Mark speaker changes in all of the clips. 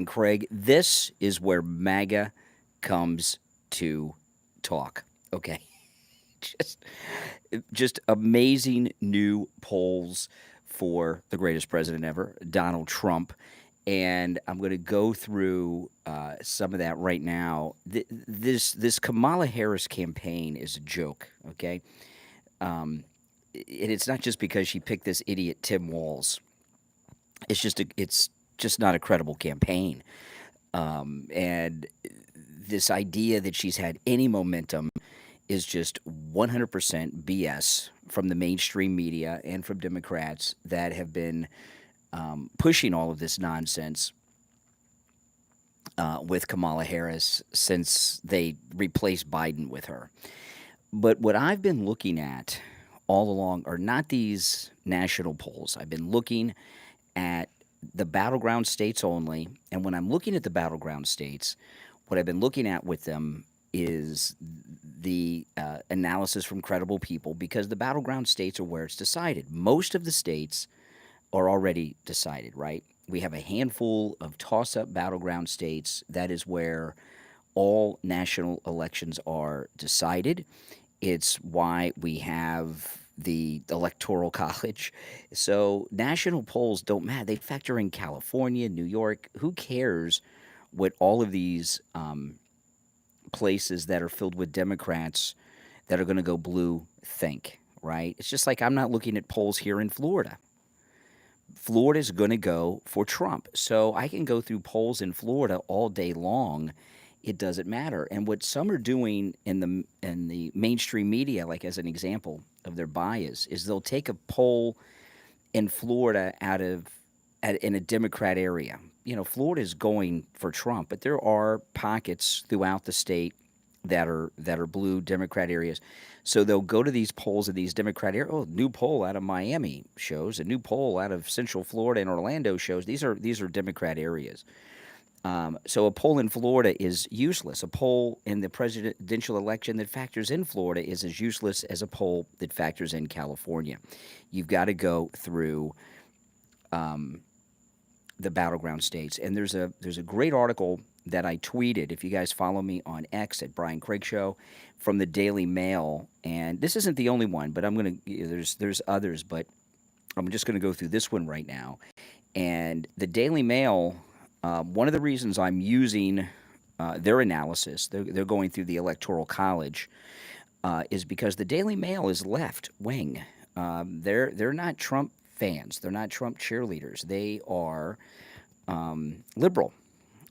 Speaker 1: And Craig, this is where MAGA comes to talk. Okay. just just amazing new polls for the greatest president ever, Donald Trump. And I'm going to go through some of that right now. This Kamala Harris campaign is a joke, okay? Um, and it's not just because she picked this idiot Tim Walz. It's just not a credible campaign. And this idea that she's had any momentum is just 100% BS from the mainstream media and from Democrats that have been pushing all of this nonsense with Kamala Harris since they replaced Biden with her. But what I've been looking at all along are not these national polls. I've been looking at the battleground states only. And when I'm looking at the battleground states, what I've been looking at with them is the analysis from credible people because the battleground states are where it's decided. Most of the states are already decided, right? We have a handful of toss up battleground states. That is where all national elections are decided. It's why we have the Electoral College. So national polls don't matter. They factor in California, New York. Who cares what all of these places that are filled with Democrats that are going to go blue think, right? It's just like I'm not looking at polls here in Florida. Florida's going to go for Trump. So I can go through polls in Florida all day long. It doesn't matter. And what some are doing in the mainstream media, like as an example of their bias, is they'll take a poll in Florida in a Democrat area. You know, Florida is going for Trump, but there are pockets throughout the state that are blue Democrat areas. So they'll go to these polls in these Democrat areas. Oh, new poll out of Miami shows a new poll out of Central Florida and Orlando shows these are Democrat areas. So a poll in Florida is useless. A poll in the presidential election that factors in Florida is as useless as a poll that factors in California. You've got to go through the battleground states. And there's a great article that I tweeted. If you guys follow me on X at Brian Craig Show from the Daily Mail, and this isn't the only one, but there's others, but I'm just gonna go through this one right now. And the Daily Mail, one of the reasons I'm using their analysis, they're going through the Electoral College, is because the Daily Mail is left wing. They're not Trump fans. They're not Trump cheerleaders. They are liberal.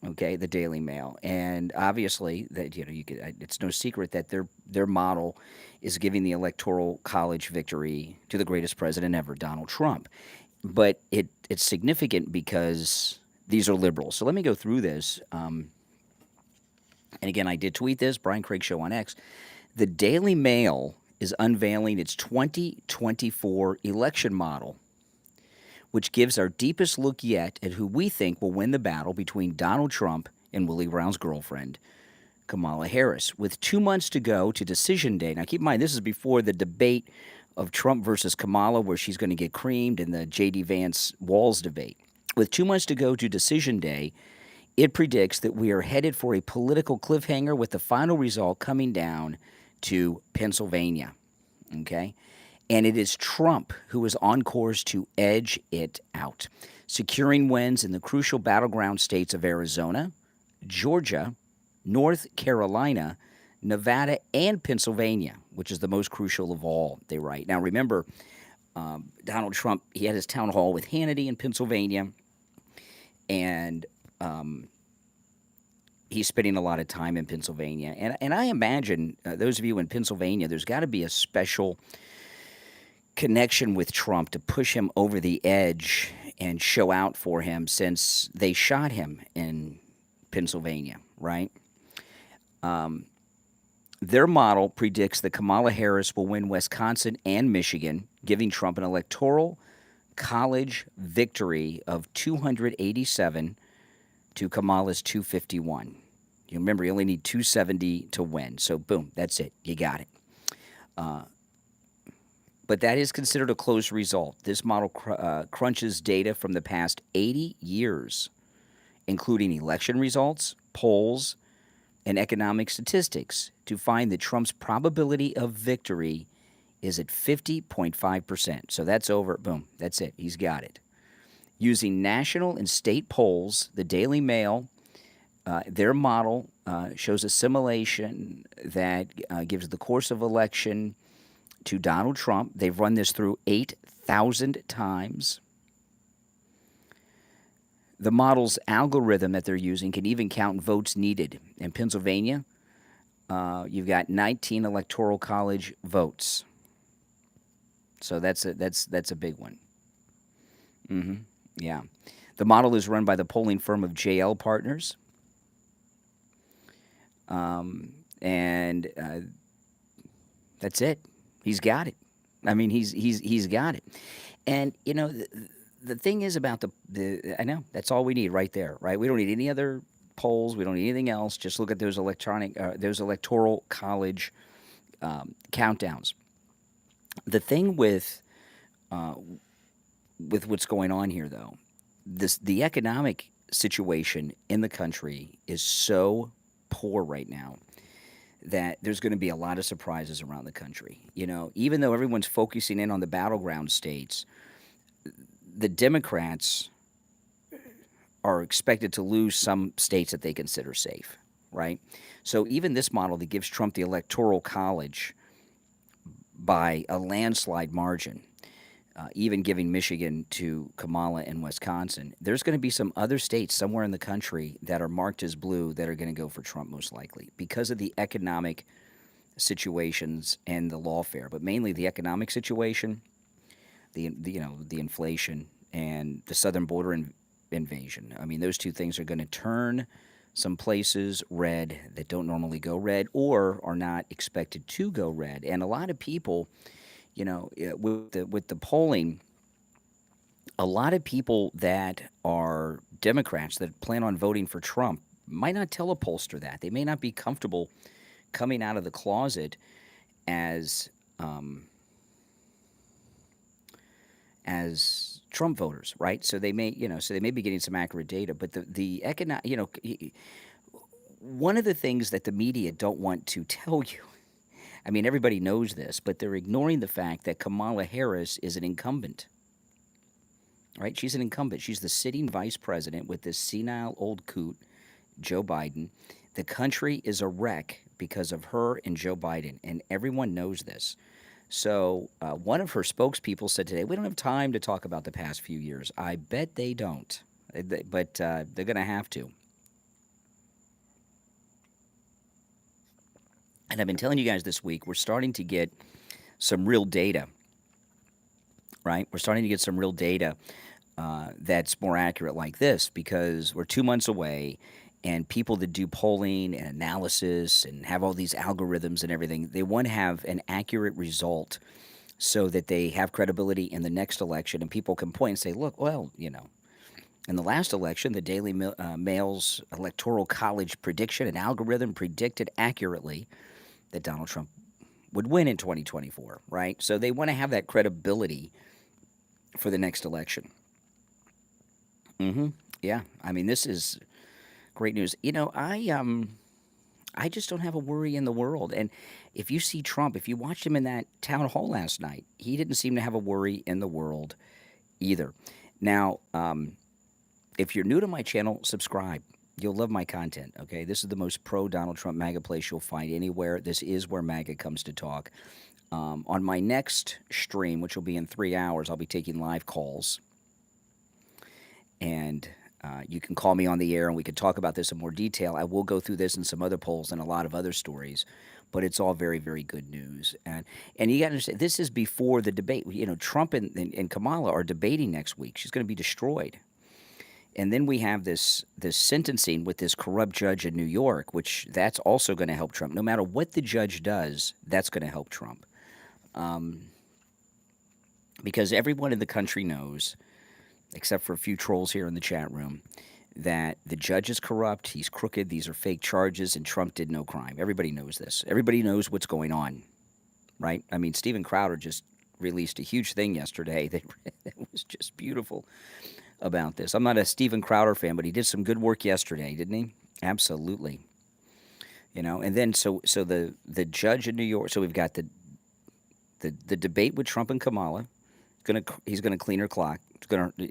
Speaker 1: Okay, the Daily Mail, and obviously that it's no secret that their model is giving the Electoral College victory to the greatest president ever, Donald Trump. But it's significant because these are liberals. So let me go through this. And again, I did tweet this, Brian Craig Show on X. The Daily Mail is unveiling its 2024 election model, which gives our deepest look yet at who we think will win the battle between Donald Trump and Willie Brown's girlfriend, Kamala Harris. With 2 months to go to Decision Day. Now, keep in mind, this is before the debate of Trump versus Kamala, where she's going to get creamed in the J.D. Vance-Walz debate. With 2 months to go to Decision Day, it predicts that we are headed for a political cliffhanger with the final result coming down to Pennsylvania. Okay? And it is Trump who is on course to edge it out, securing wins in the crucial battleground states of Arizona, Georgia, North Carolina, Nevada, and Pennsylvania, which is the most crucial of all, they write. Now, remember, Donald Trump, he had his town hall with Hannity in Pennsylvania, and he's spending a lot of time in Pennsylvania. And I imagine, those of you in Pennsylvania, there's got to be a special connection with Trump to push him over the edge and show out for him since they shot him in Pennsylvania, right? Their model predicts that Kamala Harris will win Wisconsin and Michigan, giving Trump an electoral college victory of 287 to Kamala's 251. You remember, you only need 270 to win. So, boom, that's it. You got it. But that is considered a close result. This model crunches data from the past 80 years including election results, polls, and economic statistics, to find that Trump's probability of victory is at 50.5%. So that's over. Boom. That's it. He's got it. Using national and state polls, the Daily Mail, their model shows a simulation that gives the course of election to Donald Trump. They've run this through 8,000 times. The model's algorithm that they're using can even count votes needed. In Pennsylvania, you've got 19 electoral college votes. So that's a big one. Yeah. The model is run by the polling firm of JL Partners. And that's it. He's got it. I mean, he's got it. And, you know, the thing is about I know, that's all we need right there, right? We don't need any other polls. We don't need anything else. Just look at those those electoral college countdowns. The thing with what's going on here, though, the economic situation in the country is so poor right now that there's going to be a lot of surprises around the country. You know, even though everyone's focusing in on the battleground states, the Democrats are expected to lose some states that they consider safe, right? So even this model that gives Trump the electoral college by a landslide margin, even giving Michigan to Kamala and Wisconsin, there's going to be some other states somewhere in the country that are marked as blue that are going to go for Trump most likely because of the economic situations and the lawfare, but mainly the economic situation, the inflation, and the southern border invasion. I mean, those two things are going to turn some places red that don't normally go red or are not expected to go red. And a lot of people, you know, with the polling, a lot of people that are Democrats that plan on voting for Trump might not tell a pollster that. They may not be comfortable coming out of the closet as Trump voters, right? So they may, be getting some accurate data, but the economic, one of the things that the media don't want to tell you, I mean, everybody knows this, but they're ignoring the fact that Kamala Harris is an incumbent, right? She's an incumbent. She's the sitting vice president with this senile old coot, Joe Biden. The country is a wreck because of her and Joe Biden, and everyone knows this. So one of her spokespeople said today, we don't have time to talk about the past few years. I bet they don't, but they're going to have to. And I've been telling you guys this week, we're starting to get some real data, right? We're starting to get some real data that's more accurate like this because we're 2 months away, and people that do polling and analysis and have all these algorithms and everything, they want to have an accurate result so that they have credibility in the next election, and people can point and say, look, well, in the last election, the Daily Mail's Electoral College prediction and algorithm predicted accurately that Donald Trump would win in 2024, right? So they want to have that credibility for the next election. Yeah, I mean, this is great news. I just don't have a worry in the world. And if you see Trump, if you watched him in that town hall last night, he didn't seem to have a worry in the world either. Now, if you're new to my channel, subscribe. You'll love my content, okay? This is the most pro-Donald Trump MAGA place you'll find anywhere. This is where MAGA comes to talk. On my next stream, which will be in 3 hours, I'll be taking live calls. And you can call me on the air, and we can talk about this in more detail. I will go through this and some other polls and a lot of other stories, but it's all very, very good news. And you got to understand, this is before the debate. Trump and Kamala are debating next week. She's going to be destroyed. And then we have this sentencing with this corrupt judge in New York, which that's also going to help Trump. No matter what the judge does, that's going to help Trump. Because everyone in the country knows, except for a few trolls here in the chat room, that the judge is corrupt, he's crooked, these are fake charges, and Trump did no crime. Everybody knows this. Everybody knows what's going on, right? I mean, Steven Crowder just released a huge thing yesterday that was just beautiful. about this. I'm not a Steven Crowder fan, but he did some good work yesterday, didn't he? Absolutely. And then so the judge in New York. So we've got the debate with Trump and Kamala. He's gonna clean her clock.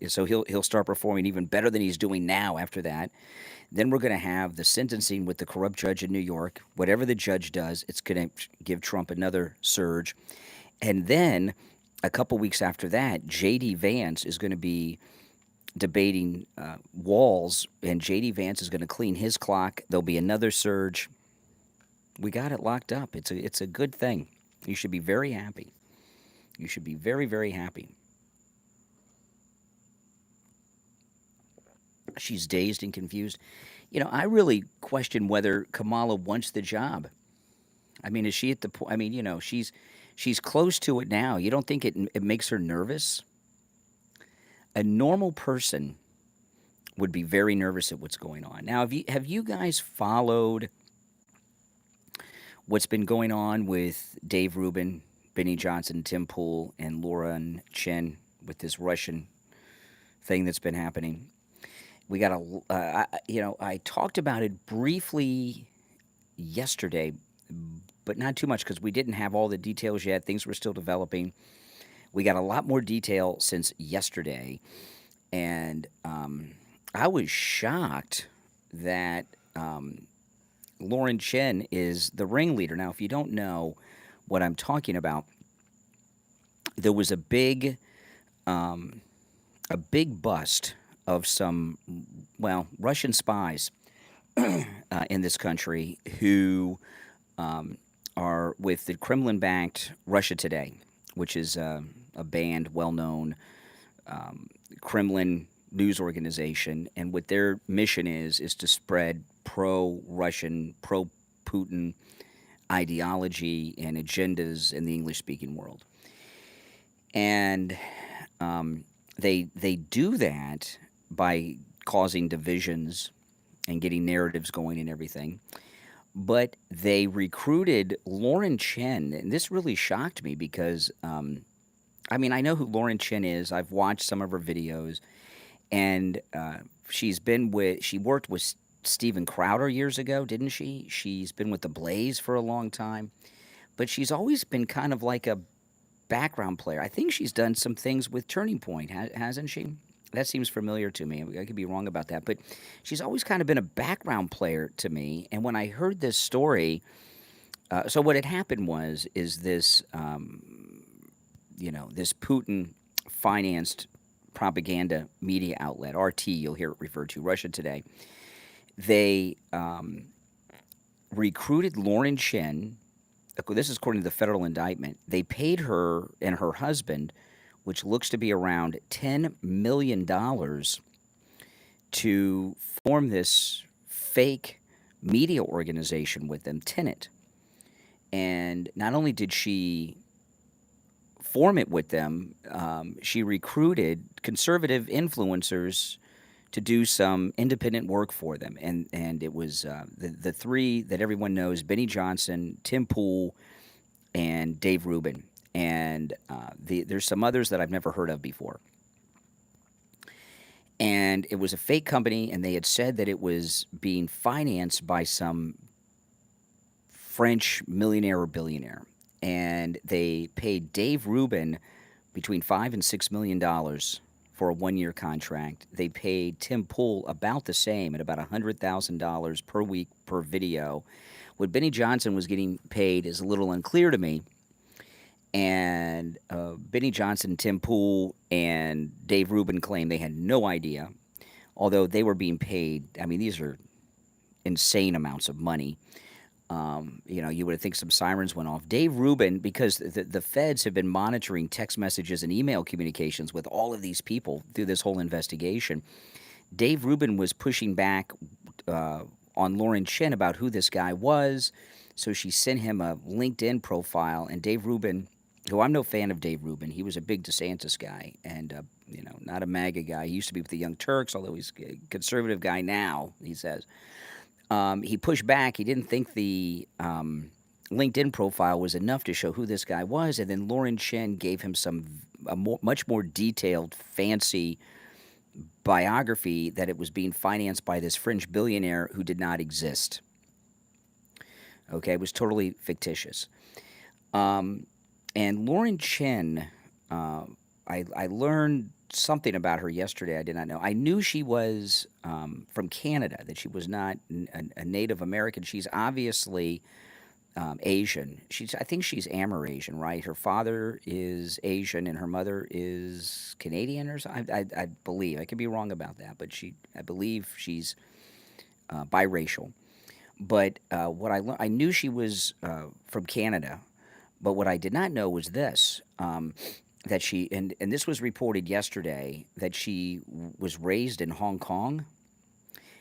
Speaker 1: So he'll start performing even better than he's doing now after that. Then we're gonna have the sentencing with the corrupt judge in New York. Whatever the judge does, it's gonna give Trump another surge. And then a couple weeks after that, J.D. Vance is going to be debating Walls, and J.D. Vance is going to clean his clock. There'll be another surge. We got it locked up. It's a good thing. You should be very happy. You should be very, very happy. She's dazed and confused. I really question whether Kamala wants the job. I mean, is she at the point? I mean, she's close to it now. You don't think it makes her nervous? A normal person would be very nervous at what's going on. Now, have you guys followed what's been going on with Dave Rubin, Benny Johnson, Tim Pool, and Laura and Chen with this Russian thing that's been happening? We got I talked about it briefly yesterday, but not too much because we didn't have all the details yet. Things were still developing. We got a lot more detail since yesterday, and I was shocked that Lauren Chen is the ringleader. Now, if you don't know what I'm talking about, there was a big bust of some, Russian spies in this country who are with the Kremlin-backed Russia Today, which is a banned, well-known Kremlin news organization, and what their mission is to spread pro-Russian, pro-Putin ideology and agendas in the English-speaking world. And they do that by causing divisions and getting narratives going and everything. But they recruited Lauren Chen, and this really shocked me because, I know who Lauren Chen is. I've watched some of her videos, and she worked with Steven Crowder years ago, didn't she? She's been with the Blaze for a long time, but she's always been kind of like a background player. I think she's done some things with Turning Point, hasn't she? That seems familiar to me. I could be wrong about that, but she's always kind of been a background player to me. And when I heard this story, so what had happened is this, this Putin-financed propaganda media outlet, RT, you'll hear it referred to, Russia Today. They recruited Lauren Chen. This is according to the federal indictment. They paid her and her husband, which looks to be around $10 million, to form this fake media organization with them, Tenet. And not only did she form it with them, she recruited conservative influencers to do some independent work for them. And it was the three that everyone knows: Benny Johnson, Tim Pool, and Dave Rubin. And there's some others that I've never heard of before. And it was a fake company, and they had said that it was being financed by some French millionaire or billionaire. And they paid Dave Rubin between $5 and $6 million for a one-year contract. They paid Tim Pool about the same, at about $100,000 per week per video. What Benny Johnson was getting paid is a little unclear to me. And Benny Johnson, Tim Pool, and Dave Rubin claim they had no idea, although they were being paid. I mean, these are insane amounts of money. You would think some sirens went off. Dave Rubin, because the feds have been monitoring text messages and email communications with all of these people through this whole investigation, Dave Rubin was pushing back on Lauren Chen about who this guy was. So she sent him a LinkedIn profile, and Dave Rubin, who I'm no fan of Dave Rubin, he was a big DeSantis guy and, not a MAGA guy. He used to be with the Young Turks, although he's a conservative guy now, he says. He pushed back. He didn't think the LinkedIn profile was enough to show who this guy was, and then Lauren Chen gave him much more detailed, fancy biography that it was being financed by this fringe billionaire who did not exist. Okay, it was totally fictitious. Um, and Lauren Chen, I learned something about her yesterday I did not know. I knew she was from Canada, that she was not a Native American. She's obviously Asian. I think she's Amerasian, right? Her father is Asian and her mother is Canadian or something. I believe. I could be wrong about that, but I believe she's biracial. But what I learned, I knew she was from Canada, but what I did not know was this. That she, and this was reported yesterday, that she was raised in Hong Kong,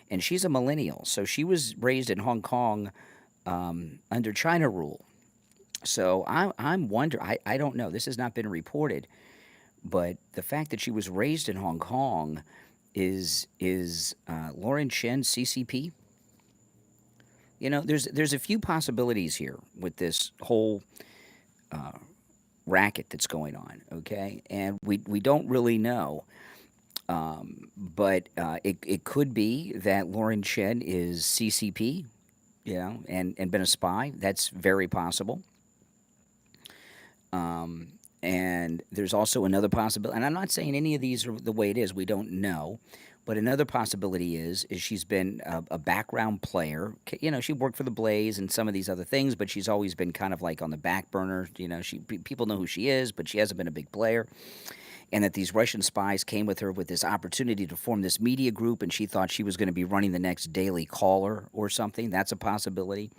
Speaker 1: and she's a millennial. So she was raised in Hong Kong under China rule. So I'm wondering, I don't know, this has not been reported, but the fact that she was raised in Hong Kong is Lauren Chen CCP? You know, there's a few possibilities here with this whole racket that's going on, okay? And we don't really know. But it could be that Lauren Chen is CCP, you know, and been a spy. That's very possible. And there's also another possibility, and I'm not saying any of these are the way it is. We don't know, but another possibility is she's been a background player. You know, she worked for the Blaze and some of these other things, but she's always been kind of like on the back burner. You know, people know who she is, but she hasn't been a big player. And that these Russian spies came with her with this opportunity to form this media group, and she thought she was going to be running the next Daily Caller or something. That's a possibility.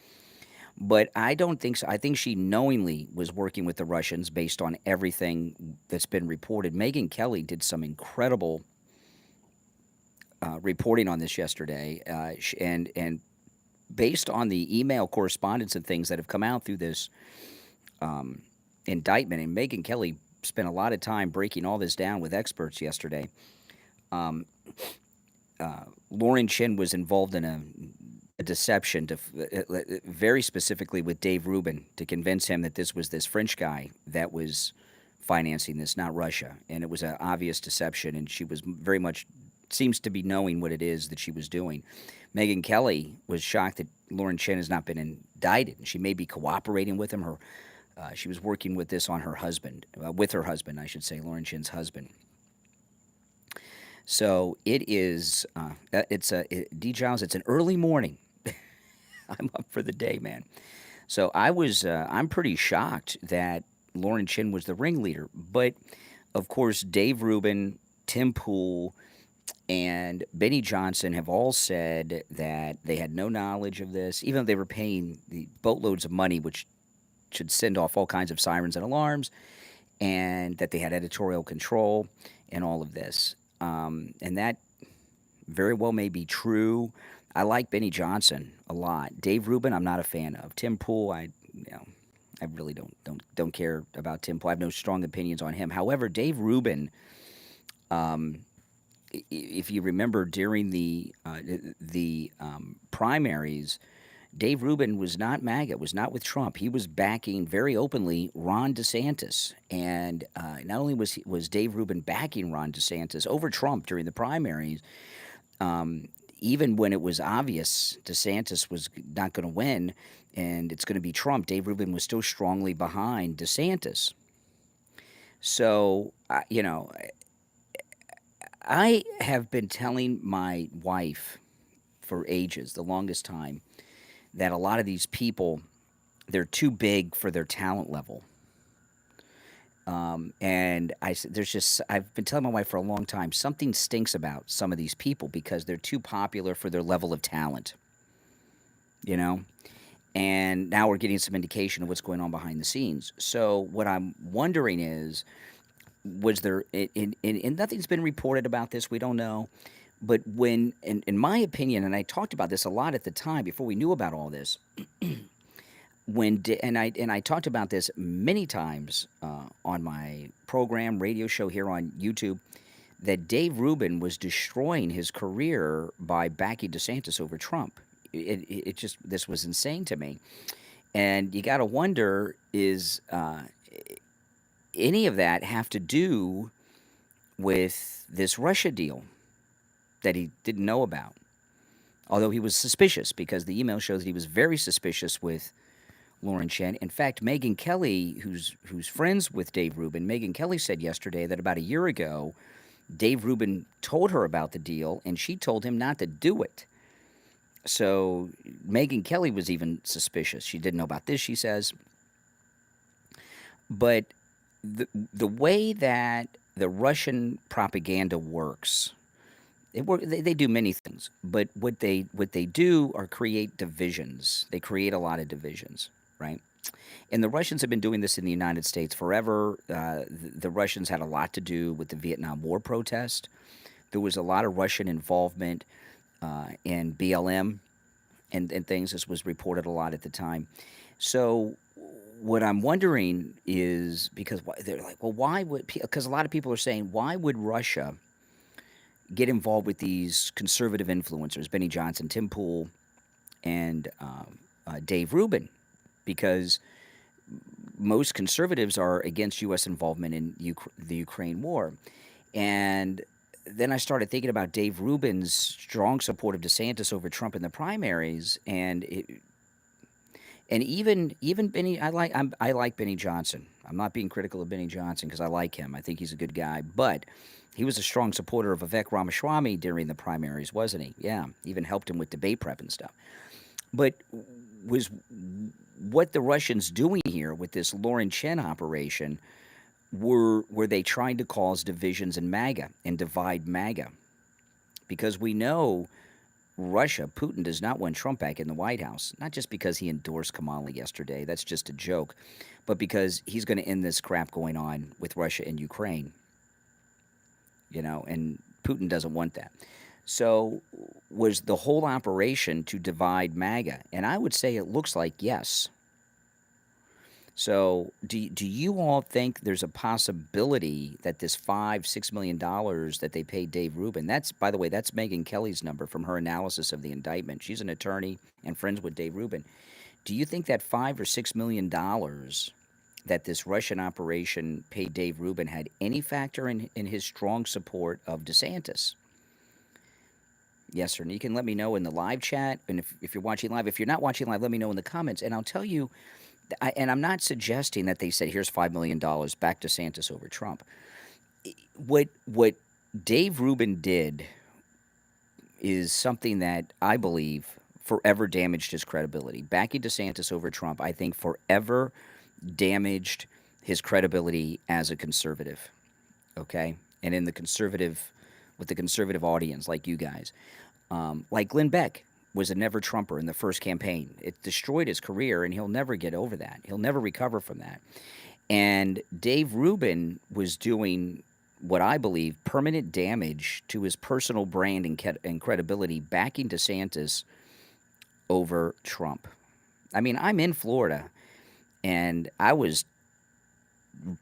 Speaker 1: But I don't think so. I think she knowingly was working with the Russians based on everything that's been reported. Megyn Kelly did some incredible reporting on this yesterday, and based on the email correspondence and things that have come out through this indictment, and Megyn Kelly spent a lot of time breaking all this down with experts yesterday. Um, Lauren Chen was involved in a deception very specifically with Dave Rubin to convince him that this was this French guy that was financing this, not Russia. And it was an obvious deception, and she was very much seems to be knowing what it is that she was doing. Megyn Kelly was shocked that Lauren Chen has not been indicted. She may be cooperating with him. She was working with this on her husband, with her husband, I should say, Lauren Chen's husband. So it is. D. Giles. It's an early morning. I'm up for the day, man. So I'm pretty shocked that Lauren Chen was the ringleader. But of course, Dave Rubin, Tim Pool, and Benny Johnson have all said that they had no knowledge of this, even though they were paying the boatloads of money, which should send off all kinds of sirens and alarms, and that they had editorial control and all of this. And that very well may be true. I like Benny Johnson a lot. Dave Rubin, I'm not a fan of. Tim Pool, I really don't care about Tim Pool. I have no strong opinions on him. However, Dave Rubin, if you remember during the primaries, Dave Rubin was not MAGA, was not with Trump. He was backing very openly Ron DeSantis. And not only was Dave Rubin backing Ron DeSantis over Trump during the primaries, even when it was obvious DeSantis was not going to win and it's going to be Trump, Dave Rubin was still strongly behind DeSantis. So, I have been telling my wife for ages, the longest time, that a lot of these people, they're too big for their talent level. And I've been telling my wife for a long time, something stinks about some of these people because they're too popular for their level of talent, you know? And now we're getting some indication of what's going on behind the scenes. So what I'm wondering is, was there, and nothing's been reported about this, we don't know, but when, in my opinion, and I talked about this a lot at the time before we knew about all this, and I talked about this many times on my program, radio show here on YouTube, that Dave Rubin was destroying his career by backing DeSantis over Trump. This was insane to me. And you got to wonder, is any of that have to do with this Russia deal? that he didn't know about. Although he was suspicious because the email shows that he was very suspicious with Lauren Chen. In fact, Megan Kelly, who's friends with Dave Rubin, Megan Kelly said yesterday that about a year ago, Dave Rubin told her about the deal and she told him not to do it. So Megan Kelly was even suspicious. She didn't know about this, she says. But the way that the Russian propaganda works, they do many things, but what they do are create divisions. They create a lot of divisions, right? And the Russians have been doing this in the United States forever. The Russians had a lot to do with the Vietnam War protest. There was a lot of Russian involvement in BLM and things. This was reported a lot at the time. So what I'm wondering is because they're like, well, why would? Because a lot of people are saying, why would Russia get involved with these conservative influencers, Benny Johnson, Tim Pool, and Dave Rubin? Because most conservatives are against U.S. involvement in the Ukraine war. And then I started thinking about Dave Rubin's strong support of DeSantis over Trump in the primaries, and even Benny. I like Benny Johnson. I'm not being critical of Benny Johnson because I like him. I think he's a good guy, but he was a strong supporter of Vivek Ramaswamy during the primaries, wasn't he? Yeah, even helped him with debate prep and stuff. But was what the Russians doing here with this Lauren Chen operation? Were they trying to cause divisions in MAGA and divide MAGA? Because we know Russia, Putin does not want Trump back in the White House, not just because he endorsed Kamala yesterday. That's just a joke, but because he's going to end this crap going on with Russia and Ukraine. And Putin doesn't want that. So was the whole operation to divide MAGA? And I would say it looks like yes. So do you all think there's a possibility that this $6 million that they paid Dave Rubin, that's, by the way, that's Megan Kelly's number from her analysis of the indictment. She's an attorney and friends with Dave Rubin. Do you think that $5 or $6 million that this Russian operation paid Dave Rubin had any factor in his strong support of DeSantis? Yes, sir. And you can let me know in the live chat. And if you're watching live, if you're not watching live, let me know in the comments. And I'll tell you, and I'm not suggesting that they said, here's $5 million back to DeSantis over Trump. What Dave Rubin did is something that I believe forever damaged his credibility. Backing DeSantis over Trump, I think, forever damaged his credibility as a conservative. Okay? And in the conservative, with the conservative audience like you guys. Like Glenn Beck was a never Trumper in the first campaign. It destroyed his career, and he'll never get over that. He'll never recover from that. And Dave Rubin was doing what I believe permanent damage to his personal brand and credibility, backing DeSantis over Trump. I mean, I'm in Florida, and I was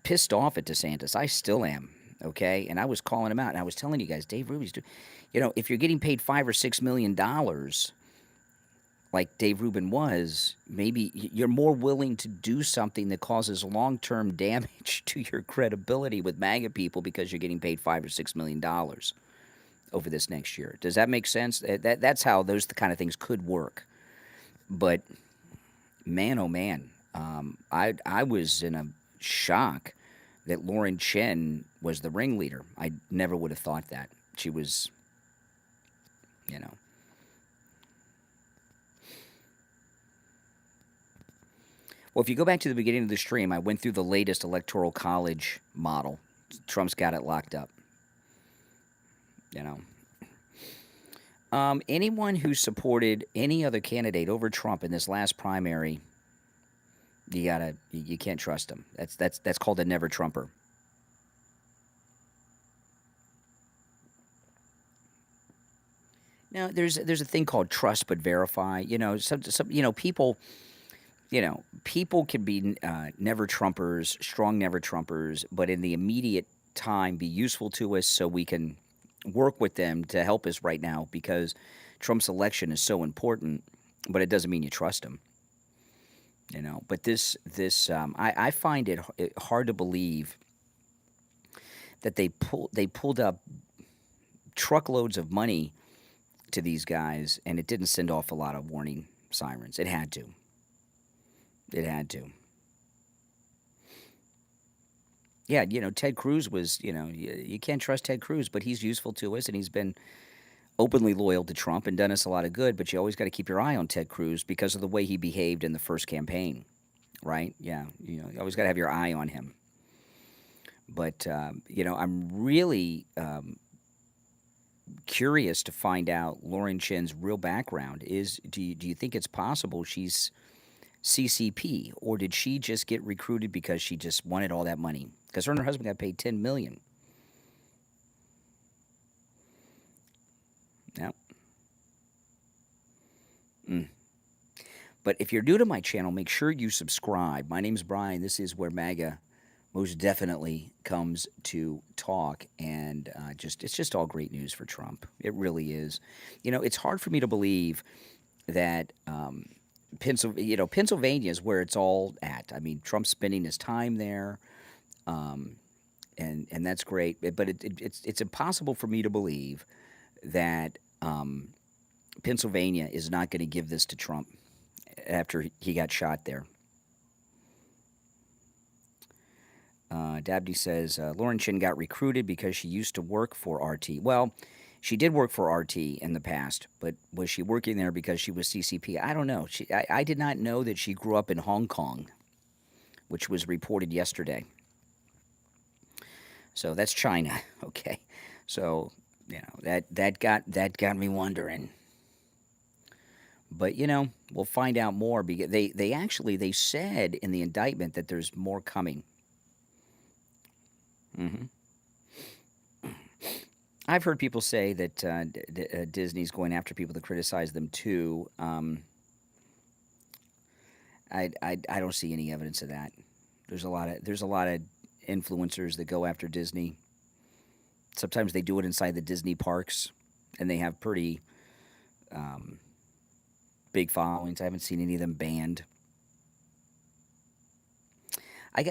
Speaker 1: pissed off at DeSantis. I still am. Okay, and I was calling him out, and I was telling you guys, Dave Rubin's doing, if you're getting paid $5 or $6 million, like Dave Rubin was, maybe you're more willing to do something that causes long-term damage to your credibility with MAGA people because you're getting paid $5 or $6 million over this next year. Does that make sense? That's how those kind of things could work. But man, oh man, I was in a shock that Lauren Chen was the ringleader. I never would have thought that. She was, Well, if you go back to the beginning of the stream, I went through the latest electoral college model. Trump's got it locked up. Anyone who supported any other candidate over Trump in this last primary, you can't trust them. That's called a never Trumper. Now, there's a thing called trust but verify. Some people. People can be never Trumpers, strong never Trumpers, but in the immediate time be useful to us so we can work with them to help us right now because Trump's election is so important, but it doesn't mean you trust him. But I find it hard to believe that they pulled up truckloads of money to these guys, and it didn't send off a lot of warning sirens. It had to. It had to. Yeah, Ted Cruz was, you can't trust Ted Cruz, but he's useful to us, and he's been openly loyal to Trump and done us a lot of good, but you always got to keep your eye on Ted Cruz because of the way he behaved in the first campaign, right? Yeah, you always got to have your eye on him. But, I'm really curious to find out Lauren Chen's real background. Do you think it's possible she's CCP, or did she just get recruited because she just wanted all that money? Because her and her husband got paid $10 million. Yeah. But if you're new to my channel, make sure you subscribe. My name's Brian. This is where MAGA most definitely comes to talk, and it's just all great news for Trump. It really is. It's hard for me to believe that Pennsylvania is where it's all at. I mean, Trump's spending his time there, and that's great. But it's impossible for me to believe that Pennsylvania is not going to give this to Trump after he got shot there. Dabney says, Lauren Chen got recruited because she used to work for RT. Well, she did work for RT in the past, but was she working there because she was CCP? I don't know. I did not know that she grew up in Hong Kong, which was reported yesterday. So that's China, okay? So, that got me wondering. But, we'll find out more, because they said in the indictment that there's more coming. I've heard people say that Disney's going after people to criticize them too. I don't see any evidence of that. There's a lot of influencers that go after Disney. Sometimes they do it inside the Disney parks, and they have pretty big followings. I haven't seen any of them banned.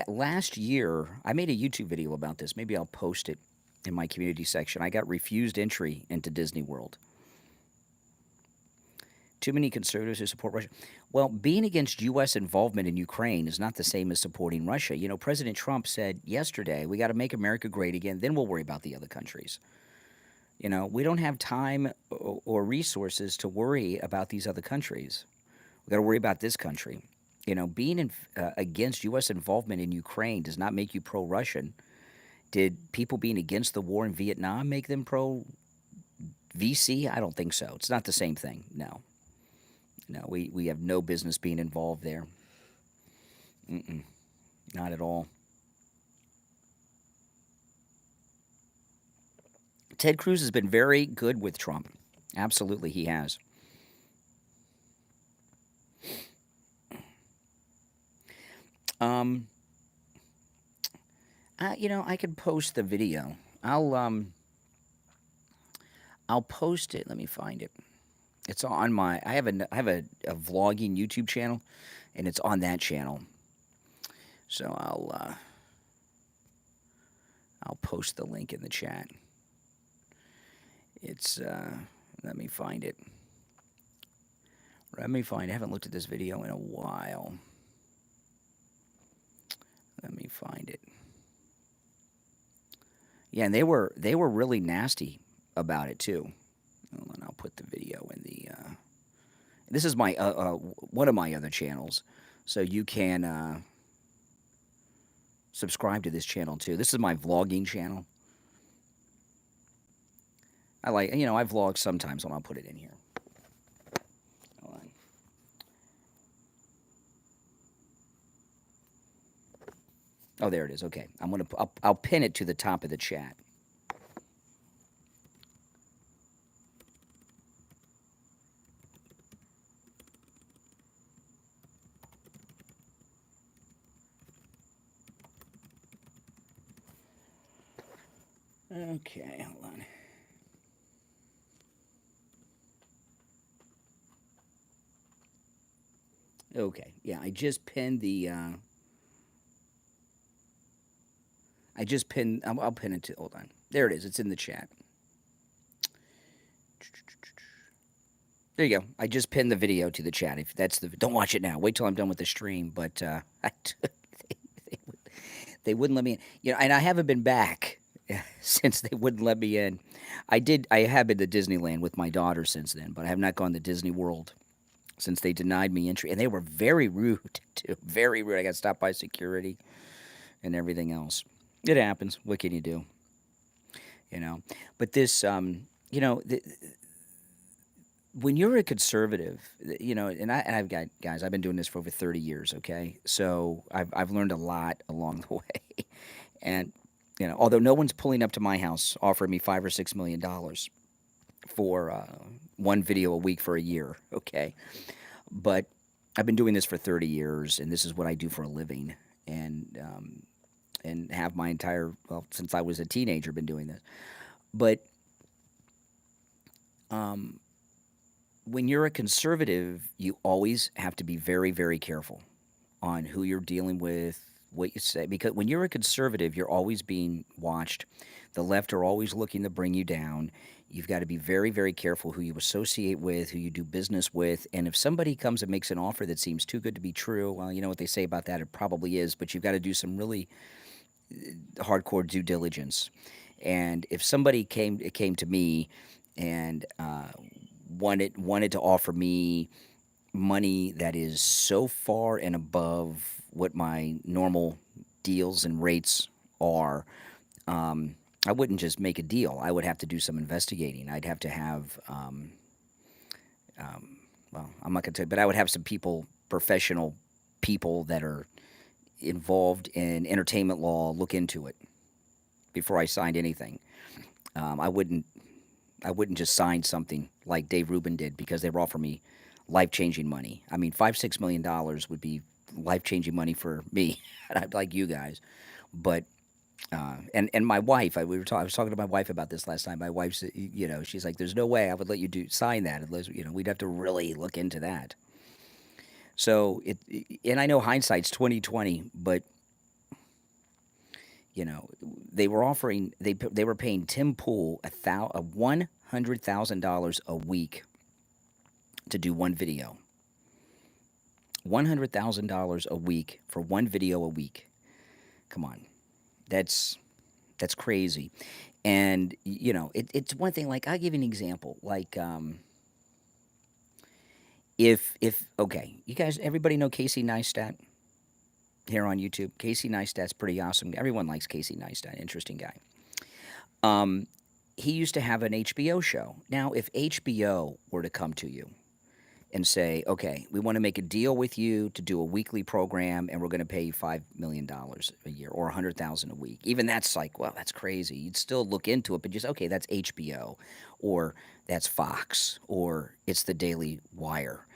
Speaker 1: Last year, I made a YouTube video about this. Maybe I'll post it in my community section. I got refused entry into Disney World. Too many conservatives who support Russia. Well, being against U.S. involvement in Ukraine is not the same as supporting Russia. President Trump said yesterday, we got to make America great again, then we'll worry about the other countries. We don't have time or resources to worry about these other countries. We got to worry about this country. Being against U.S. involvement in Ukraine does not make you pro-Russian. Did people being against the war in Vietnam make them pro-VC? I don't think so. It's not the same thing. No, we have no business being involved there. Not at all. Ted Cruz has been very good with Trump. Absolutely, he has. I could post the video. I'll post it. Let me find it. It's on my. I have a vlogging YouTube channel, and it's on that channel. So I'll post the link in the chat. It's let me find it. I haven't looked at this video in a while. Let me find it. Yeah, and they were really nasty about it too. Hold on, I'll put the video in the. This is my one of my other channels, so you can subscribe to this channel too. This is my vlogging channel. I vlog sometimes, and I'll put it in here. Hold on. Oh, there it is. Okay, I'll pin it to the top of the chat. Okay, hold on. Okay, yeah, I just pinned the. I'll pin it to. Hold on. There it is. It's in the chat. There you go. I just pinned the video to the chat. If that's the don't watch it now. Wait till I'm done with the stream. But they, they wouldn't let me in. And I haven't been back since they wouldn't let me in. I have been to Disneyland with my daughter since then, but I have not gone to Disney World since they denied me entry, and they were very rude too. Very rude. I got stopped by security and everything else. It happens. What can you do? You know. But this, when you're a conservative, and I've got guys. I've been doing this for over 30 years. Okay, so I've learned a lot along the way, and although no one's pulling up to my house offering me $5 or $6 million for one video a week for a year. Okay, but I've been doing this for 30 years, and this is what I do for a living, and have my entire since I was a teenager been doing this. But when you're a conservative, you always have to be very, very careful on who you're dealing with, what you say, because when you're a conservative, you're always being watched. The left are always looking to bring you down. You've got to be very, very careful who you associate with, who you do business with. And if somebody comes and makes an offer that seems too good to be true, well, you know what they say about that, it probably is, but you've got to do some really hardcore due diligence. And if somebody came to me and wanted to offer me money that is so far and above what my normal deals and rates are, I wouldn't just make a deal. I would have to do some investigating. I'd have to have, well, I'm not going to tell you, but I would have some people, professional people that are involved in entertainment law, look into it before I signed anything. I wouldn't just sign something like Dave Rubin did because they were offering me life-changing money. I mean, $5-6 million would be life-changing money for me, and I'd like you guys. But and my wife, I was talking to my wife about this last time. My wife's, she's like, "There's no way I would let you sign that unless we'd have to really look into that." So and I know hindsight's 2020, but they were offering they were paying Tim Pool $100,000 a week to do one video. $100,000 a week for one video a week. Come on, that's crazy. And it's one thing. Like, I'll give you an example. Like, if okay, you guys, everybody know Casey Neistat here on YouTube? Casey Neistat's pretty awesome. Everyone likes Casey Neistat. Interesting guy. He used to have an HBO show. Now, if HBO were to come to you and say, "Okay, we want to make a deal with you to do a weekly program, and we're going to pay you $5 million a year or $100,000 a week," even that's like, well, that's crazy. You'd still look into it, but just, okay, that's HBO, or that's Fox, or it's the Daily Wire.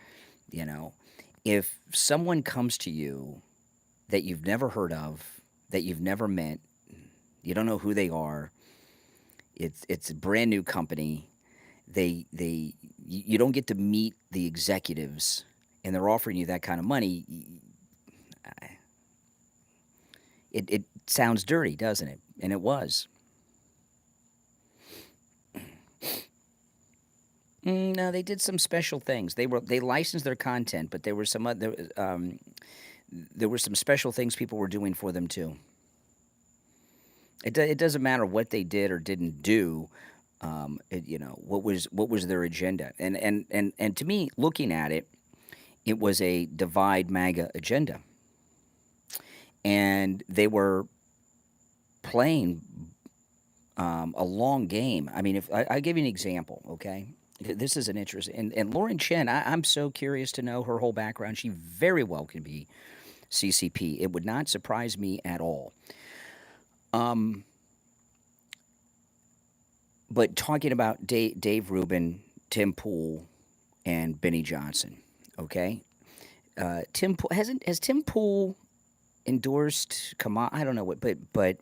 Speaker 1: If someone comes to you that you've never heard of, that you've never met, you don't know who they are. It's a brand new company. You don't get to meet the executives, and they're offering you that kind of money. It sounds dirty, doesn't it? And it was. No, they did some special things. They licensed their content, but there were some there were some special things people were doing for them too. It doesn't matter what they did or didn't do. What was their agenda? And to me, looking at it, it was a divide MAGA agenda, and they were playing a long game. I mean, if I give you an example, okay, this is an interesting. And Lauren Chen, I'm so curious to know her whole background. She very well could be CCP. It would not surprise me at all. But talking about Dave Rubin, Tim Pool, and Benny Johnson, okay? Tim Pool has Tim Pool endorsed Kamala? I don't know what, but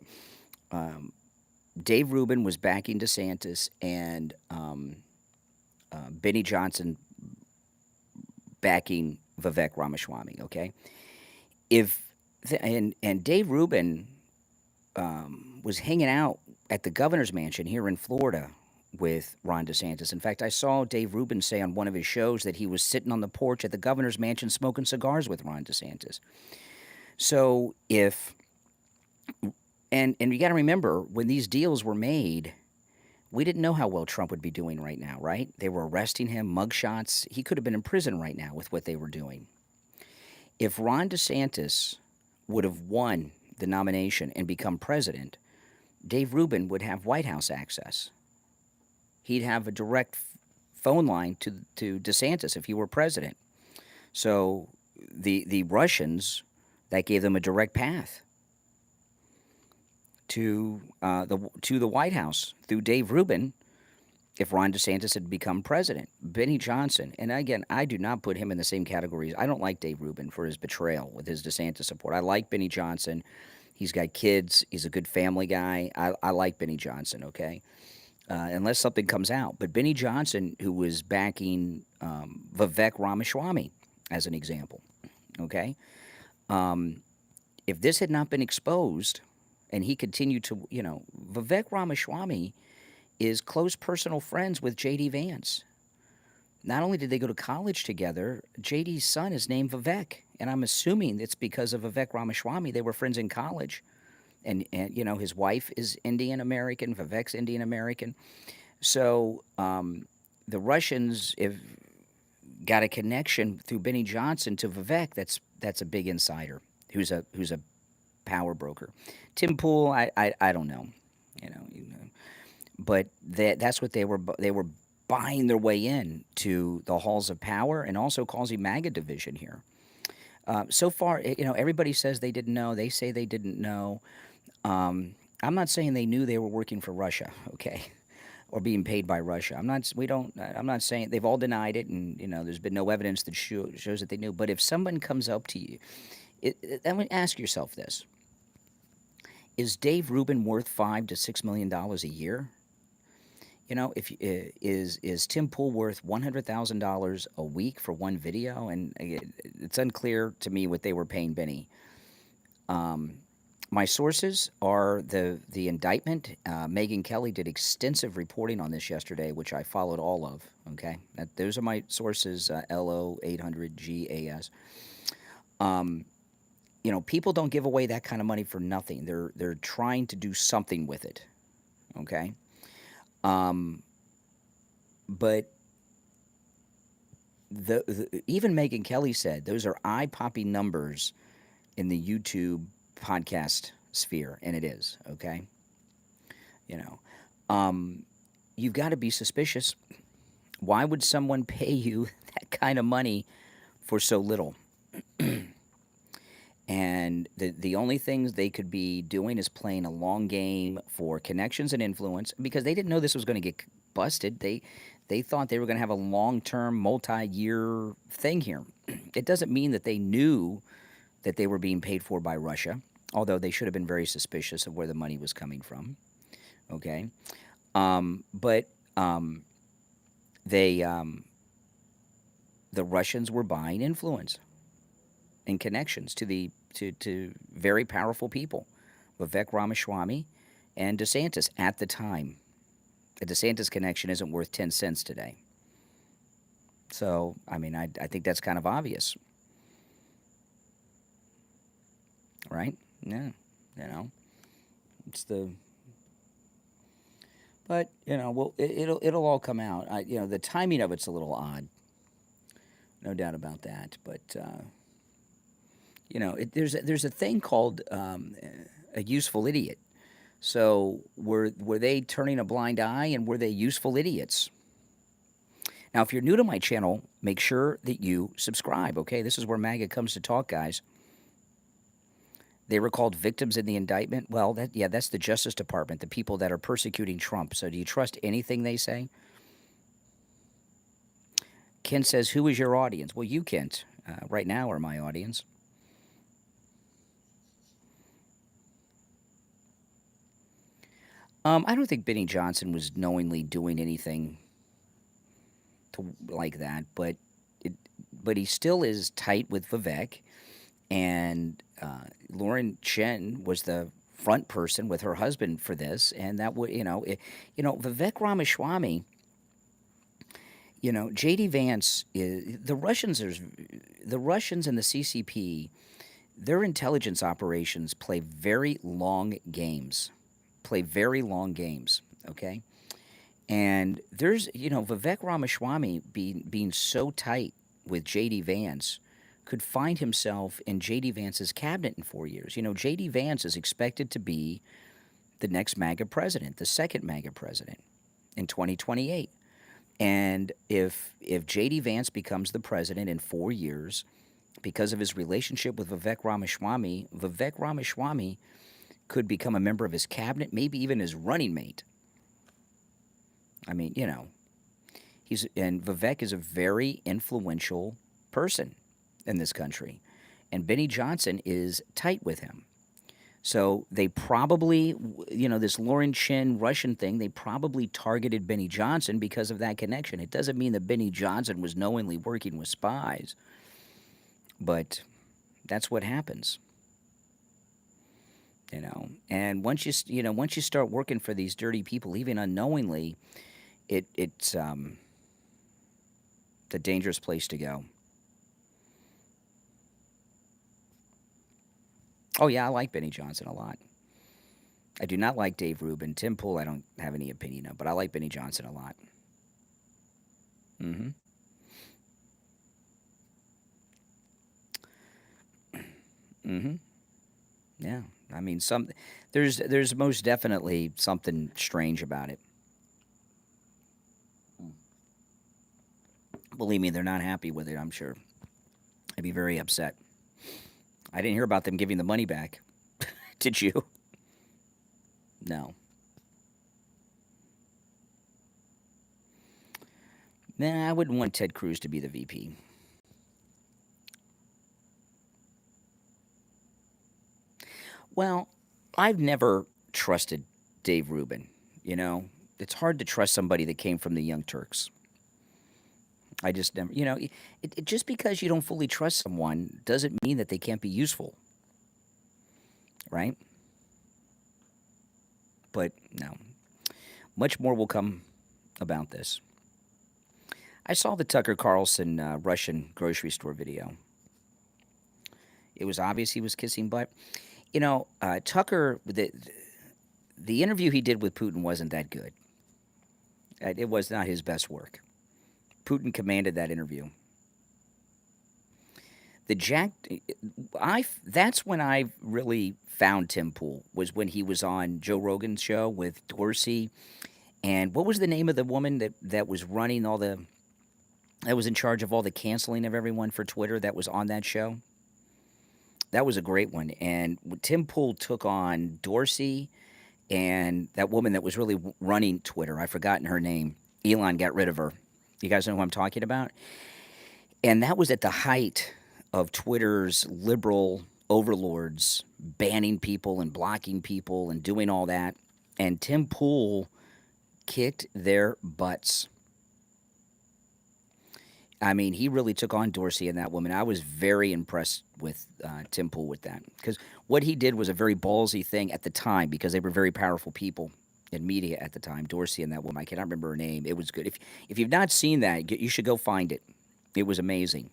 Speaker 1: Dave Rubin was backing DeSantis, and Benny Johnson backing Vivek Ramaswamy. Okay, and Dave Rubin was hanging out at the governor's mansion here in Florida with Ron DeSantis. In fact, I saw Dave Rubin say on one of his shows that he was sitting on the porch at the governor's mansion smoking cigars with Ron DeSantis. So if and you got to remember when these deals were made, we didn't know how well Trump would be doing right now, right? They were arresting him, mugshots. He could have been in prison right now with what they were doing. If Ron DeSantis would have won the nomination and become president, Dave Rubin would have White House access. He'd have a direct phone line to DeSantis if he were president. So the Russians, that gave them a direct path to the White House through Dave Rubin if Ron DeSantis had become president. Benny Johnson, and again, I do not put him in the same categories. I don't like Dave Rubin for his betrayal with his DeSantis support. I like Benny Johnson. He's got kids. He's a good family guy. I like Benny Johnson, okay? Unless something comes out. But Benny Johnson, who was backing Vivek Ramaswamy, as an example, okay? If this had not been exposed and he continued to, Vivek Ramaswamy is close personal friends with J.D. Vance. Not only did they go to college together, J.D.'s son is named Vivek, and I'm assuming it's because of Vivek Ramaswamy. They were friends in college, and his wife is Indian American, Vivek's Indian American. So the Russians have got a connection through Benny Johnson to Vivek. That's a big insider who's a power broker. Tim Pool, I don't know, but that's what they were buying their way in to the halls of power and also causing MAGA division here. So far, everybody says they didn't know. They say they didn't know. I'm not saying they knew they were working for Russia, okay, or being paid by Russia. I'm not saying they've all denied it, and there's been no evidence that shows that they knew. But if someone comes up to you, I mean, ask yourself this: is Dave Rubin worth $5 to $6 million a year? If is Tim Pool worth $100,000 a week for one video? And it's unclear to me what they were paying Benny. My sources are the indictment. Megyn Kelly did extensive reporting on this yesterday, which I followed all of. Okay, those are my sources. LO 800 GAS. People don't give away that kind of money for nothing. They're trying to do something with it. Okay. But even Megyn Kelly said those are eye-popping numbers in the YouTube podcast sphere, and it is, okay? You've got to be suspicious. Why would someone pay you that kind of money for so little? And the only things they could be doing is playing a long game for connections and influence, because they didn't know this was going to get busted. They thought they were going to have a long-term, multi-year thing here. It doesn't mean that they knew that they were being paid for by Russia, although they should have been very suspicious of where the money was coming from. Okay, but the Russians were buying influence and connections to very powerful people, Vivek Ramaswamy and DeSantis at the time. The DeSantis connection isn't worth 10 cents today. So, I mean, I think that's kind of obvious. Right? Yeah. It's the... But, well, it'll all come out. The timing of it's a little odd. No doubt about that. But, there's a thing called a useful idiot. So were they turning a blind eye, and were they useful idiots? Now, if you're new to my channel, make sure that you subscribe, okay? This is where MAGA comes to talk, guys. They were called victims in the indictment. Well, that's the Justice Department, the people that are persecuting Trump. So do you trust anything they say? Kent says, who is your audience? Well, you, Kent, right now are my audience. I don't think Benny Johnson was knowingly doing anything like that, but he still is tight with Vivek, and Lauren Chen was the front person with her husband for this, and that would, Vivek Ramaswamy. JD Vance is the Russians. The Russians and the CCP. Their intelligence operations play very long games. Play very long games. Okay, and there's Vivek Ramaswamy being so tight with JD Vance could find himself in JD Vance's cabinet in 4 years. JD Vance is expected to be the next MAGA president, the second MAGA president in 2028. And if JD Vance becomes the president in 4 years, because of his relationship with Vivek Ramaswamy could become a member of his cabinet, maybe even his running mate. I mean, and Vivek is a very influential person in this country, and Benny Johnson is tight with him. So they probably, this Lauren Chen Russian thing, they probably targeted Benny Johnson because of that connection. It doesn't mean that Benny Johnson was knowingly working with spies, but that's what happens. And once you start working for these dirty people, even unknowingly, it's a dangerous place to go. Oh, yeah, I like Benny Johnson a lot. I do not like Dave Rubin. Tim Pool, I don't have any opinion of, but I like Benny Johnson a lot. Mm-hmm. Mm-hmm. Yeah. I mean, there's most definitely something strange about it. Believe me, they're not happy with it, I'm sure. I'd be very upset. I didn't hear about them giving the money back. Did you? No. Nah, I wouldn't want Ted Cruz to be the VP. Well, I've never trusted Dave Rubin. It's hard to trust somebody that came from the Young Turks. I just never, just because you don't fully trust someone doesn't mean that they can't be useful, right? But no, much more will come about this. I saw the Tucker Carlson Russian grocery store video. It was obvious he was kissing butt. Tucker, the interview he did with Putin wasn't that good. It was not his best work. Putin commanded that interview. That's when I really found Tim Pool, was when he was on Joe Rogan's show with Dorsey. And what was the name of the woman that was running that was in charge of all the canceling of everyone for Twitter that was on that show? That was a great one. And Tim Pool took on Dorsey and that woman that was really running Twitter. I've forgotten her name. Elon got rid of her. You guys know who I'm talking about? And that was at the height of Twitter's liberal overlords banning people and blocking people and doing all that. And Tim Pool kicked their butts. I mean, he really took on Dorsey and that woman. I was very impressed with Tim Pool with that. Because what he did was a very ballsy thing at the time, because they were very powerful people in media at the time. Dorsey and that woman, I cannot remember her name. It was good. If you've not seen that, you should go find it. It was amazing.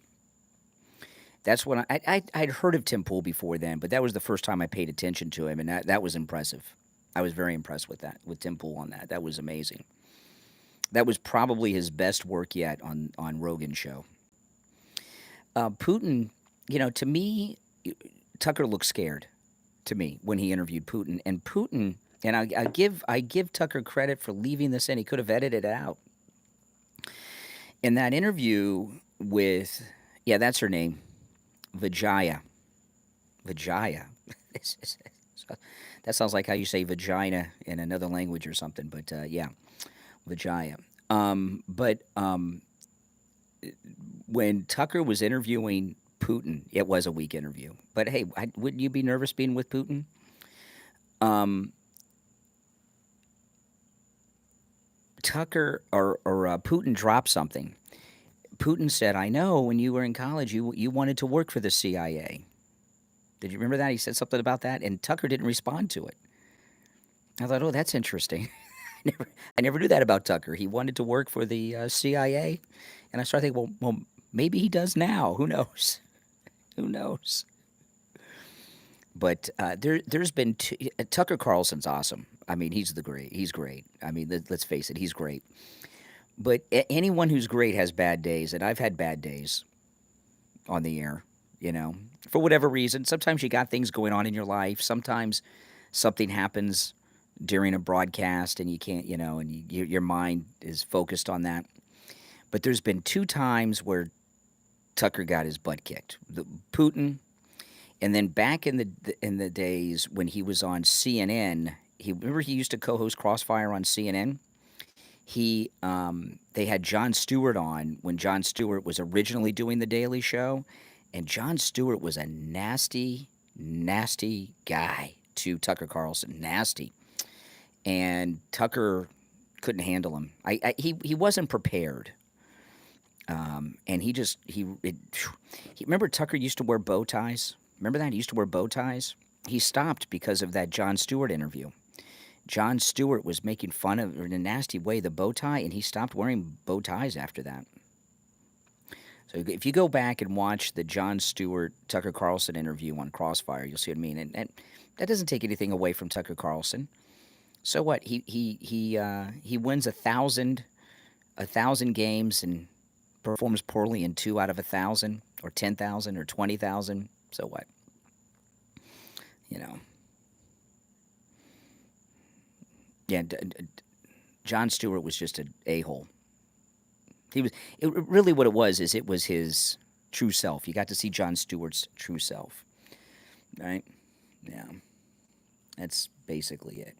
Speaker 1: That's when I'd heard of Tim Pool before then, but that was the first time I paid attention to him, and that was impressive. I was very impressed with that, with Tim Pool on that. That was amazing. That was probably his best work yet on Rogan's show. Putin, to me, Tucker looked scared to me when he interviewed Putin. And Putin, and I give Tucker credit for leaving this in. He could have edited it out. In that interview with, that's her name, Vijaya. That sounds like how you say vagina in another language or something, but Vijaya. But when Tucker was interviewing Putin, it was a weak interview. But hey, wouldn't you be nervous being with Putin? Tucker or Putin dropped something. Putin said, "I know when you were in college, you wanted to work for the CIA." Did you remember that? He said something about that, and Tucker didn't respond to it. I thought, oh, that's interesting. I never knew that about Tucker. He wanted to work for the CIA, and I started thinking, well, maybe he does now. Who knows? Who knows? But there's been Tucker Carlson's awesome. I mean, he's great. He's great. I mean, let's face it, he's great. But anyone who's great has bad days, and I've had bad days on the air. You know, for whatever reason. Sometimes you got things going on in your life. Sometimes something happens during a broadcast, and you can't, and your mind is focused on that. But there's been 2 times where Tucker got his butt kicked. Putin, and then back in the days when he was on CNN, remember he used to co-host Crossfire on CNN. They had Jon Stewart on when Jon Stewart was originally doing the Daily Show, and Jon Stewart was a nasty, nasty guy to Tucker Carlson, nasty, and Tucker couldn't handle him. He wasn't prepared. And remember Tucker used to wear bow ties? Remember that? He used to wear bow ties? He stopped because of that Jon Stewart interview. Jon Stewart was making fun of, in a nasty way, the bow tie, and he stopped wearing bow ties after that. So if you go back and watch the Jon Stewart Tucker Carlson interview on Crossfire, you'll see what I mean. And that doesn't take anything away from Tucker Carlson. So what? He wins 1,000 games and performs poorly in 2 out of 1,000, or 10,000, or 20,000. So what? Yeah. Jon Stewart was just an a-hole. Really what it was is it was his true self. You got to see Jon Stewart's true self, right? Yeah, that's basically it.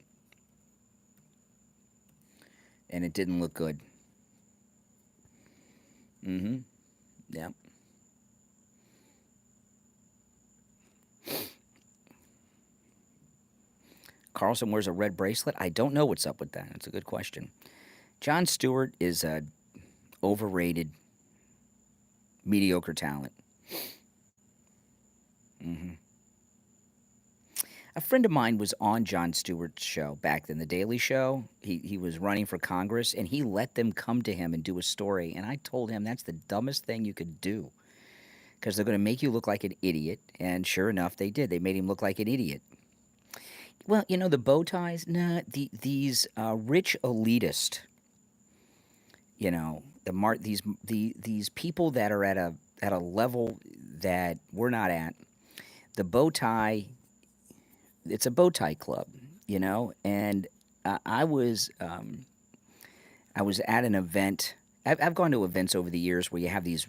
Speaker 1: And it didn't look good. Mm-hmm. Yeah. Carlson wears a red bracelet. I don't know what's up with that. That's a good question. Jon Stewart is a overrated, mediocre talent. Mm-hmm. A friend of mine was on Jon Stewart's show back then, The Daily Show. He was running for Congress, and he let them come to him and do a story. And I told him that's the dumbest thing you could do, because they're going to make you look like an idiot. And sure enough, they did. They made him look like an idiot. Well, the bow ties, these rich elitist, these people that are at a level that we're not at. The bow tie, it's a bow tie club, and I was at an event. I've gone to events over the years where you have these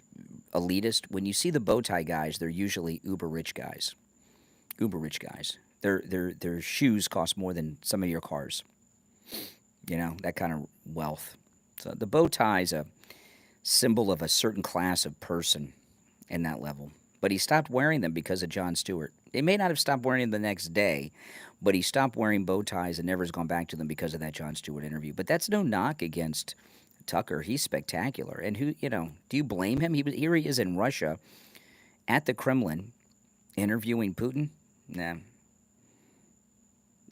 Speaker 1: elitist. When you see the bow tie guys, they're usually uber rich guys. Uber rich guys. Their shoes cost more than some of your cars. That kind of wealth. So the bow tie is a symbol of a certain class of person in that level. But he stopped wearing them because of Jon Stewart. He may not have stopped wearing them the next day, but he stopped wearing bow ties and never has gone back to them because of that Jon Stewart interview. But that's no knock against Tucker. He's spectacular. And do you blame him? Here he is in Russia at the Kremlin interviewing Putin. Nah.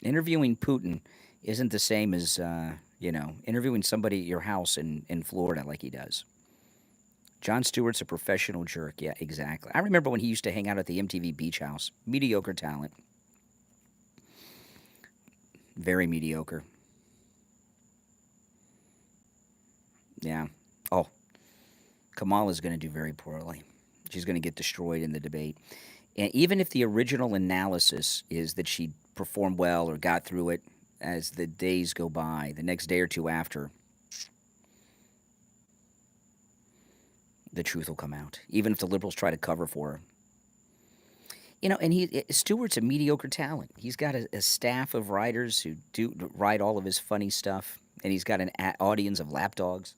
Speaker 1: Interviewing Putin isn't the same as, interviewing somebody at your house in Florida like he does. Jon Stewart's a professional jerk. Yeah, exactly. I remember when he used to hang out at the MTV Beach House. Mediocre talent. Very mediocre. Yeah. Oh, Kamala's going to do very poorly. She's going to get destroyed in the debate. And even if the original analysis is that she performed well or got through it, as the days go by, the next day or two after, the truth will come out, even if the liberals try to cover for her. And Stewart's a mediocre talent. He's got a staff of writers who do write all of his funny stuff, and he's got an audience of lapdogs.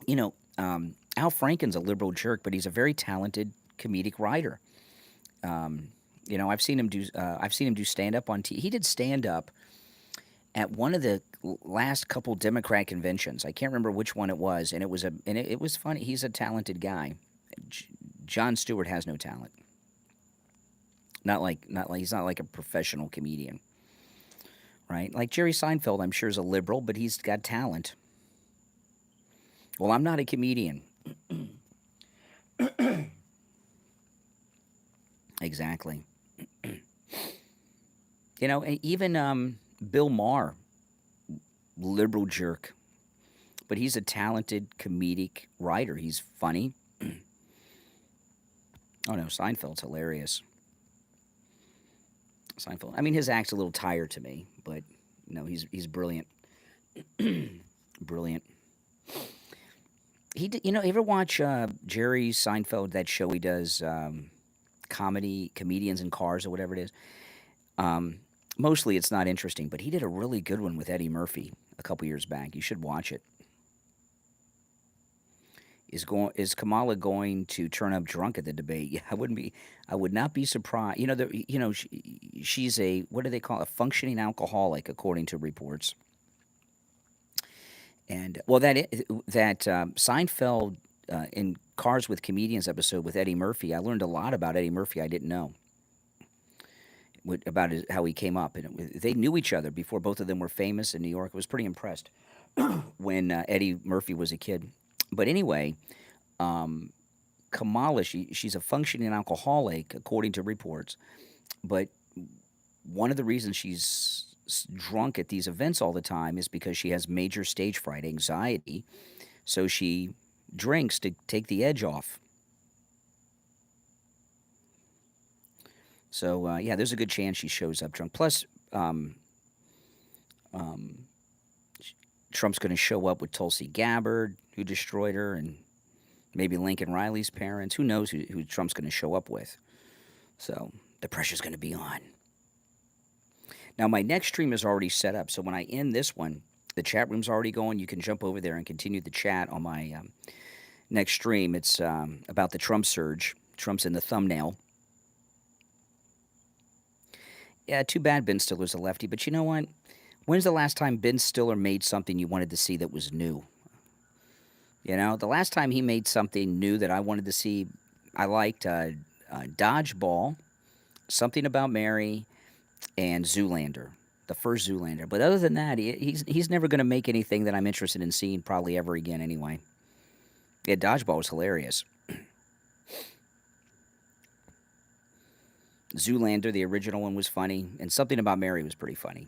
Speaker 1: Al Franken's a liberal jerk, but he's a very talented comedic writer. I've seen him do stand up on TV. He did stand up at one of the last couple Democrat conventions. I can't remember which one it was, and it was funny. He's a talented guy. Jon Stewart has no talent. Not like he's not like a professional comedian, right? Like Jerry Seinfeld, I'm sure is a liberal, but he's got talent. Well, I'm not a comedian. Exactly. Even Bill Maher, liberal jerk, but he's a talented comedic writer. He's funny. Oh no, Seinfeld's hilarious. Seinfeld. I mean, his act's a little tired to me, but no, he's brilliant. Brilliant. He did, you ever watch Jerry Seinfeld, that show he does, comedians in cars or whatever it is? Mostly it's not interesting, but he did a really good one with Eddie Murphy a couple years back. You should watch it. Is Kamala going to turn up drunk at the debate? Yeah, I would not be surprised. She's a, what do they call it? A functioning alcoholic, according to reports. And well, Seinfeld in Cars with Comedians episode with Eddie Murphy, I learned a lot about Eddie Murphy I didn't know about how he came up. And they knew each other before both of them were famous in New York. I was pretty impressed when Eddie Murphy was a kid. But anyway, Kamala, she's a functioning alcoholic, according to reports. But one of the reasons she's drunk at these events all the time is because she has major stage fright, anxiety. So she drinks to take the edge off. So, yeah, there's a good chance she shows up drunk. Plus, Trump's going to show up with Tulsi Gabbard, who destroyed her, and maybe Lincoln Riley's parents. Who knows who Trump's going to show up with? So the pressure's going to be on. Now, my next stream is already set up. So when I end this one, the chat room's already going. You can jump over there and continue the chat on my next stream. It's about the Trump surge. Trump's in the thumbnail. Yeah, too bad Ben Stiller's a lefty. But you know what? When's the last time Ben Stiller made something you wanted to see that was new? The last time he made something new that I wanted to see, I liked Dodgeball, Something About Mary, and Zoolander, the first Zoolander. But other than that, he's never going to make anything that I'm interested in seeing probably ever again anyway. Yeah, Dodgeball was hilarious. Zoolander, the original one, was funny, and Something About Mary was pretty funny.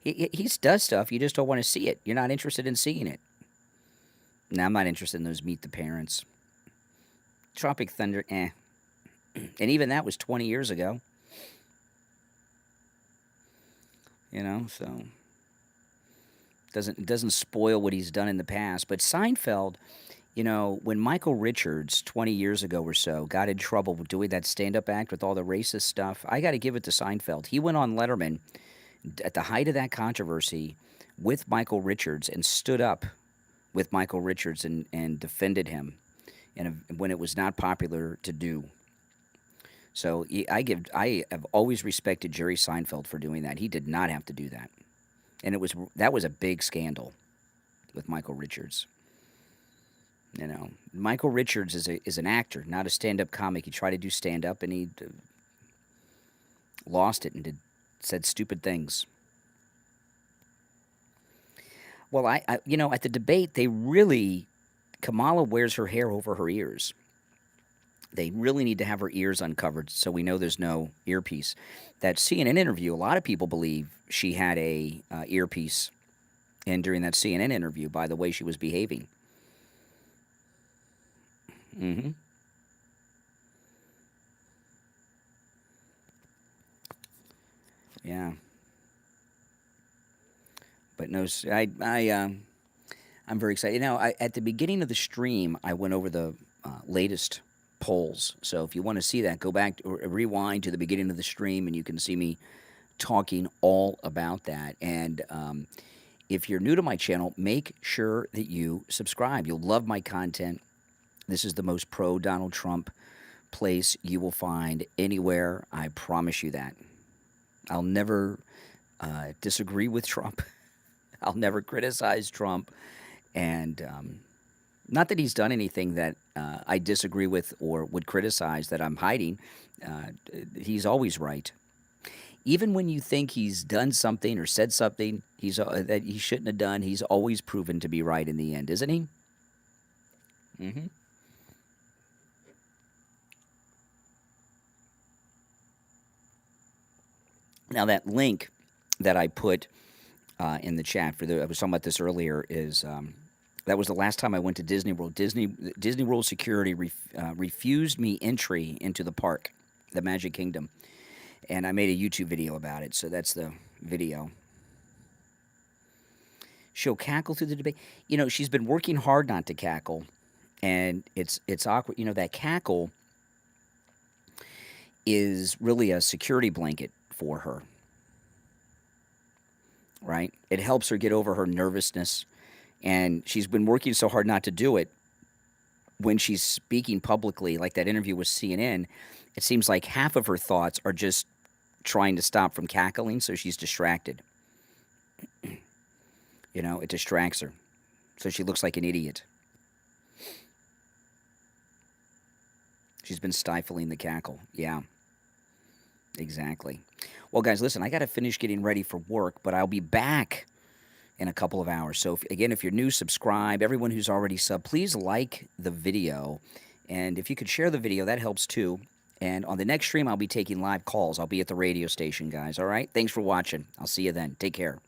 Speaker 1: He does stuff, you just don't want to see it. You're not interested in seeing it. No, I'm not interested in those Meet the Parents. Tropic Thunder, eh. And even that was 20 years ago. So it doesn't spoil what he's done in the past. But Seinfeld, when Michael Richards 20 years ago or so got in trouble with doing that stand-up act with all the racist stuff, I got to give it to Seinfeld. He went on Letterman at the height of that controversy with Michael Richards and stood up with Michael Richards and defended him, and when it was not popular to do. So I have always respected Jerry Seinfeld for doing that. He did not have to do that, and that was a big scandal with Michael Richards. Michael Richards is an actor, not a stand-up comic. He tried to do stand-up, and he lost it and said stupid things. Well, I at the debate, Kamala wears her hair over her ears. They really need to have her ears uncovered so we know there's no earpiece. That CNN interview, a lot of people believe she had a earpiece in during that CNN interview by the way she was behaving. Mm-hmm. Yeah. But no, I'm very excited. At the beginning of the stream, I went over the latest polls. So if you want to see that, go back or rewind to the beginning of the stream, and you can see me talking all about that. And if you're new to my channel, make sure that you subscribe. You'll love my content. This is the most pro-Donald Trump place you will find anywhere. I promise you that. I'll never disagree with Trump. I'll never criticize Trump. And Not that he's done anything that I disagree with or would criticize that I'm hiding. Uh, he's always right. Even when you think he's done something or said something that he shouldn't have done, he's always proven to be right in the end, isn't he? Hmm. Now that link that I put in the chat I was talking about this earlier is that was the last time I went to Disney World. Disney World security refused me entry into the park, the Magic Kingdom, and I made a YouTube video about it. So that's the video. She'll cackle through the debate. She's been working hard not to cackle, and it's awkward. That cackle is really a security blanket for her, right? It helps her get over her nervousness, and she's been working so hard not to do it. When she's speaking publicly, like that interview with CNN, it seems like half of her thoughts are just trying to stop from cackling, so she's distracted. It distracts her, so she looks like an idiot. She's been stifling the cackle. Yeah, exactly. Well, guys, listen, I got to finish getting ready for work, but I'll be back in a couple of hours. So, if you're new, subscribe. Everyone who's already subbed, please like the video. And if you could share the video, that helps too. And on the next stream, I'll be taking live calls. I'll be at the radio station, guys. All right? Thanks for watching. I'll see you then. Take care.